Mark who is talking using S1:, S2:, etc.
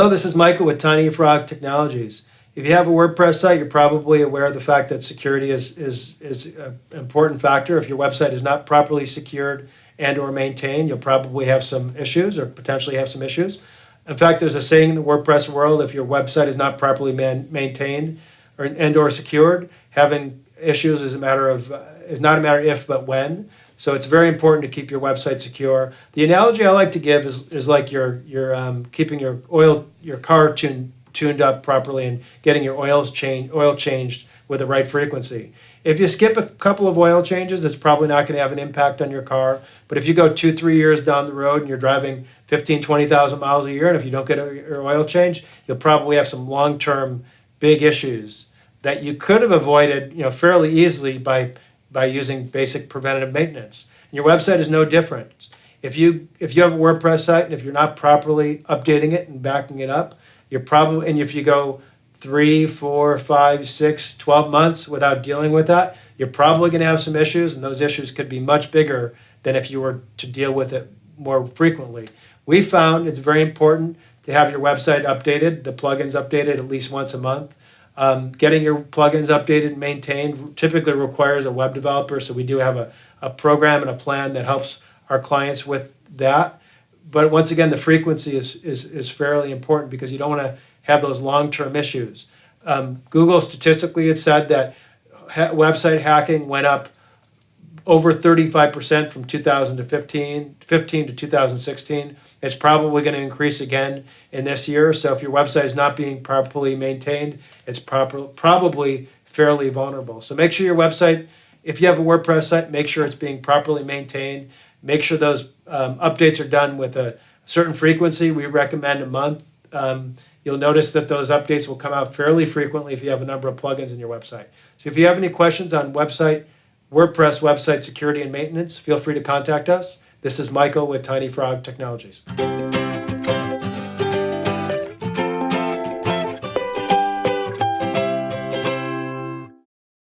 S1: Hello, this is Michael with Tiny Frog Technologies. If you have a WordPress site, you're probably aware of the fact that security is an important factor. If your website is not properly secured and or maintained, you'll probably have some issues or potentially have some issues. In fact, there's a saying in the WordPress world, if your website is not properly maintained or secured, having issues is not a matter of if, but when. So it's very important to keep your website secure. The analogy I like to give is like you're keeping your car tuned up properly and getting your oil changed with the right frequency. If you skip a couple of oil changes, it's probably not going to have an impact on your car. But if you go 2-3 years down the road and you're driving 15,000-20,000 miles a year, and if you don't get your oil change, you'll probably have some long-term big issues that you could have avoided, fairly easily by using basic preventative maintenance. And your website is no different. If you have a WordPress site and if you're not properly updating it and backing it up, and if you go 3, 4, 5, 6, 12 months without dealing with that, you're probably going to have some issues, and those issues could be much bigger than if you were to deal with it more frequently. We found it's very important to have your website updated, the plugins updated at least once a month. Getting your plugins updated and maintained typically requires a web developer, so we do have a program and a plan that helps our clients with that. But once again, the frequency is fairly important because you don't want to have those long-term issues. Google statistically has said that website hacking went up over 35% from 2015 to 2016. It's probably going to increase again in this year. So if your website is not being properly maintained, it's probably fairly vulnerable. So make sure your website, if you have a WordPress site, make sure it's being properly maintained. Make sure those updates are done with a certain frequency. We recommend a month. You'll notice that those updates will come out fairly frequently if you have a number of plugins in your website. So if you have any questions on WordPress website security and maintenance, feel free to contact us. This is Michael with Tiny Frog Technologies.